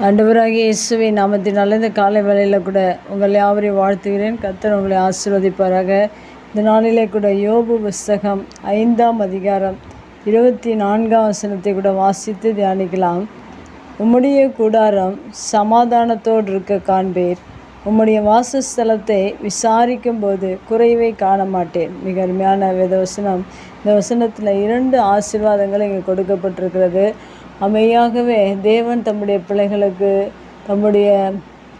ஆண்டவராகிய இயேசுவின் நாமத்தினால இந்த காலை வேளையில் கூட உங்கள் யாவரையும் வாழ்த்துகிறேன். கர்த்தர் உங்களை ஆசீர்வதிப்பாராக. இந்த நாளிலே கூட யோபு புஸ்தகம் 5ஆம் அதிகாரம் 24ஆம் வசனத்தை கூட வாசித்து தியானிக்கலாம். உம்முடைய கூடாரம் சமாதானத்தோடு இருக்க காண்பீர், உம்முடைய வாசஸ்தலத்தை விசாரிக்கும் போது குறைவை காண மாட்டேன். மிக அருமையான வேதவசனம். இந்த வசனத்தில் 2 ஆசீர்வாதங்கள் இங்கே கொடுக்கப்பட்டிருக்கிறது. அமையாகவே தேவன் தம்முடைய பிள்ளைகளுக்கு தம்முடைய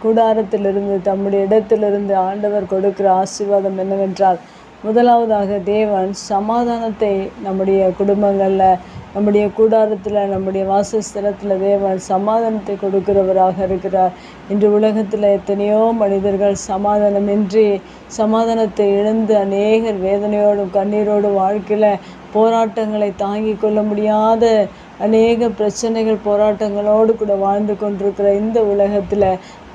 கூடாரத்திலிருந்து தம்முடைய இடத்திலிருந்து ஆண்டவர் கொடுக்கிற ஆசீர்வாதம் என்னவென்றால், முதலாவதாக தேவன் சமாதானத்தை நம்முடைய குடும்பங்களில், நம்முடைய கூடாரத்தில், நம்முடைய வாசஸ்தலத்தில் தேவன் சமாதானத்தை கொடுக்கிறவராக இருக்கிறார். இன்று உலகத்தில் எத்தனையோ மனிதர்கள் சமாதானமின்றி சமாதானத்தை இழந்து அநேகர் வேதனையோடும் கண்ணீரோடும் வாழ்க்கையில் போராட்டங்களை தாங்கி கொள்ள முடியாத அநேக பிரச்சனைகள் போராட்டங்களோடு கூட வாழ்ந்து கொண்டிருக்கிற இந்த உலகத்தில்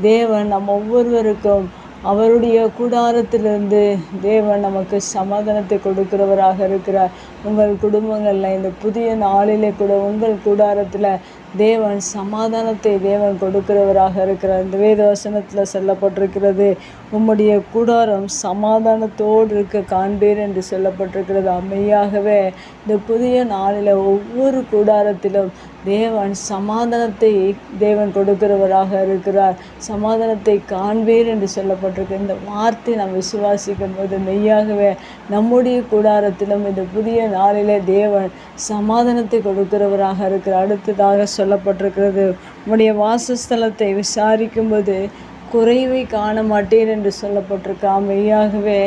தேவன் நம் ஒவ்வொருவருக்கும் அவருடைய கூடாரத்திலிருந்து தேவன் நமக்கு சமாதானத்தை கொடுக்கிறவராக இருக்கிறார். உங்கள் குடும்பங்களில் இந்த புதிய நாளிலே கூட உங்கள் கூடாரத்தில் தேவன் சமாதானத்தை தேவன் கொடுக்கிறவராக இருக்கிறார். இந்த வேத வசனத்தில் சொல்லப்பட்டிருக்கிறது, உம்முடைய கூடாரம் சமாதானத்தோடு இருக்க காண்பீர் என்று சொல்லப்பட்டிருக்கிறது. மெய்யாகவே இந்த புதிய நாளில் ஒவ்வொரு கூடாரத்திலும் தேவன் சமாதானத்தை தேவன் கொடுக்கிறவராக இருக்கிறார். சமாதானத்தை காண்பீர் என்று சொல்லப்பட்டிருக்கு. இந்த வார்த்தை நாம் விசுவாசிக்கும் போது மெய்யாகவே நம்முடைய கூடாரத்திலும் இந்த புதிய நாளிலே தேவன் சமாதானத்தை கொடுக்கிறவராக இருக்கிறார். அடுத்ததாக சொல்லப்பட்டிருக்கிறது, உம்முடைய வாசஸ்தலத்தை விசாரிக்கும்போது குறைவை காண மாட்டேன் என்று சொல்லப்பட்டிருக்கா. மெய்யாகவே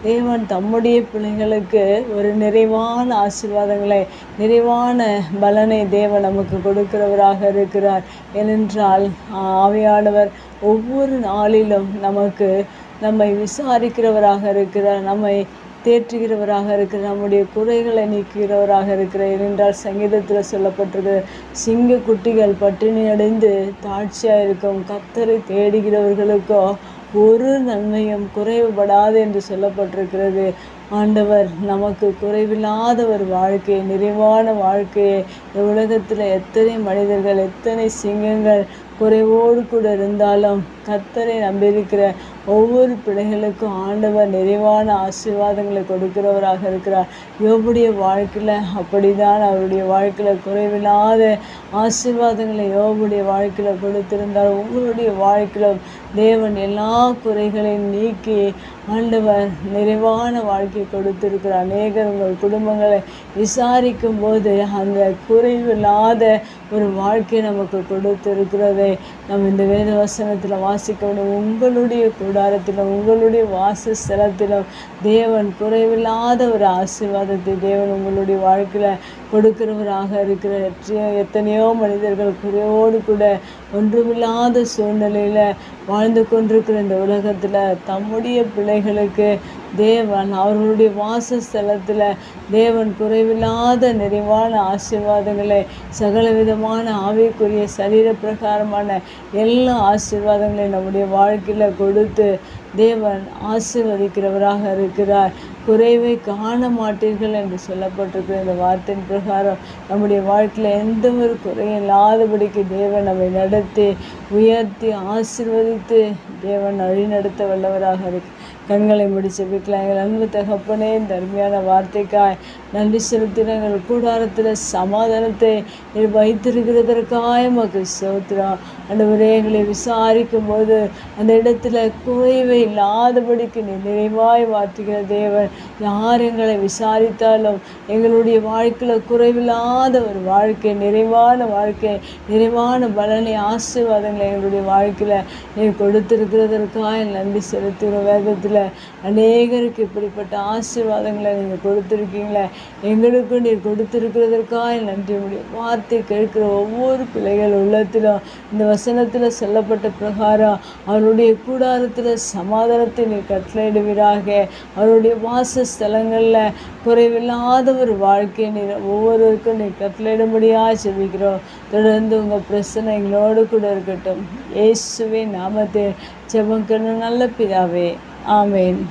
தேவன் தம்முடைய பிள்ளைகளுக்கு ஒரு நிறைவான ஆசீர்வாதங்களை, நிறைவான பலனை தேவன் நமக்கு கொடுக்கிறவராக இருக்கிறார். ஏனென்றால் ஆவியானவர் ஒவ்வொரு நாளிலும் நம்மை விசாரிக்கிறவராக இருக்கிறார், நம்மை தேற்றுகிறவராக இருக்கிற, நம்முடைய குறைகளை நீக்குகிறவராக இருக்கிறார். ஏனென்றால் சங்கீதத்தில் சொல்லப்பட்டிருக்கு, சிங்க குட்டிகள் பட்டினி அடைந்து தாட்சியாக இருக்கும், கர்த்தரை தேடுகிறவர்களுக்கோ ஒரு நன்மையும் குறைவுபடாது என்று சொல்லப்பட்டிருக்கிறது. ஆண்டவர் நமக்கு குறைவில்லாத ஒரு வாழ்க்கையை, நிறைவான வாழ்க்கையை, இந்த உலகத்தில் எத்தனை மனிதர்கள், எத்தனை சிங்கங்கள் குறைவோடு கூட இருந்தாலும் கர்த்தரை நம்பியிருக்கிற ஒவ்வொரு பிள்ளைகளுக்கும் ஆண்டவர் நிறைவான ஆசீர்வாதங்களை கொடுக்கிறவராக இருக்கிறார். யோபுடைய வாழ்க்கையில் அப்படிதான். அவருடைய வாழ்க்கையில் குறைவில்லாத ஆசீர்வாதங்களை யோபுடைய வாழ்க்கையில் கொடுத்திருந்தார். உங்களுடைய வாழ்க்கையிலும் தேவன் எல்லா குறைகளையும் நீக்கி ஆண்டவர் நிறைவான வாழ்க்கை கொடுத்திருக்கிறார். அநேகர் உங்கள் குடும்பங்களை விசாரிக்கும் போது அந்த குறைவில்லாத ஒரு வாழ்க்கை நமக்கு கொடுத்திருக்கிறதை நம்ம இந்த வேத வசனத்தில் வாசிக்க வேண்டும். உங்களுடைய கூடாரத்திலும் உங்களுடைய வாசஸ்தலத்திலும் தேவன் குறைவில்லாத ஒரு ஆசீர்வாதத்தை தேவன் உங்களுடைய வாழ்க்கையில் கொடுக்கிறவராக இருக்கிற. எத்தனையோ மனிதர்கள் குறையோடு கூட ஒன்றுமில்லாத சூழ்நிலையில் வாழ்ந்து கொண்டிருக்கிற இந்த உலகத்தில் தம்முடைய பிள்ளைகளுக்கு தேவன் அவர்களுடைய வாசஸ்தலத்தில் தேவன் குறைவில்லாத நிறைவான ஆசீர்வாதங்களை, சகலவிதமான ஆவிக்குரிய சரீர பிரகாரமான எல்லா ஆசீர்வாதங்களையும் நம்முடைய வாழ்க்கையில் கொடுத்து தேவன் ஆசீர்வதிக்கிறவராக இருக்கிறார். குறைவை காண மாட்டீர்கள் என்று சொல்லப்பட்டிருக்கிற இந்த வார்த்தையின் பிரகாரம் நம்முடைய வாழ்க்கையில் எந்த ஒரு குறையும் இல்லாதபடிக்கு தேவன் நம்மை நடத்தி உயர்த்தி ஆசீர்வதித்து தேவன் வழிநடத்த வல்லவராக இருக்கு. கண்களை முடிச்சு வீட்டில் எங்கள் அன்பு தகப்பனே, இந்த அருமையான வார்த்தைக்காய் நன்றி செலுத்தின. எங்கள் கூடாரத்தில் சமாதானத்தை வைத்திருக்கிறதற்காக மக்கு ஸ்தோத்திரம். ஆண்டவரே, எங்களை விசாரிக்கும் போது அந்த இடத்துல குறைவை இல்லாதபடிக்கு நீ நிறைவாய் மாற்றுகிற தேவன். யார் எங்களை விசாரித்தாலும் எங்களுடைய வாழ்க்கையில் குறைவில்லாத ஒரு வாழ்க்கை, நிறைவான வாழ்க்கை, நிறைவான பலனை, ஆசீர்வாதங்களை எங்களுடைய வாழ்க்கையில் நீ கொடுத்திருக்கிறதற்காக நன்றி செலுத்துகிறோம். வேதத்தில் அநேகருக்கு இப்படிப்பட்ட ஆசீர்வாதங்களை நீங்கள் கொடுத்துருக்கீங்களே, எங்களுக்கு நீர் கொடுத்திருக்கிறதற்காக நன்றி. முடியும் வார்த்தை கேட்கிற ஒவ்வொரு பிள்ளைகள் உள்ளத்திலும் இந்த வசனத்தில் சொல்லப்பட்ட பிரகாரம் அவருடைய கூடாரத்தில் சமாதானத்தை நீர் கட்டளையிடுவீராக. அவருடைய வாசஸ்தலங்களில் குறைவில்லாத ஒரு வாழ்க்கையை நீர் ஒவ்வொருவருக்கும் நீர் கட்டளையிடும்படியாக ஜெபிக்கிறோம். தொடர்ந்து உங்கள் பிரச்சனை எங்களோடு கூட இருக்கட்டும். இயேசுவின் நாமத்தில் ஜெபம் நல்ல பிதாவே, ஆமேன்.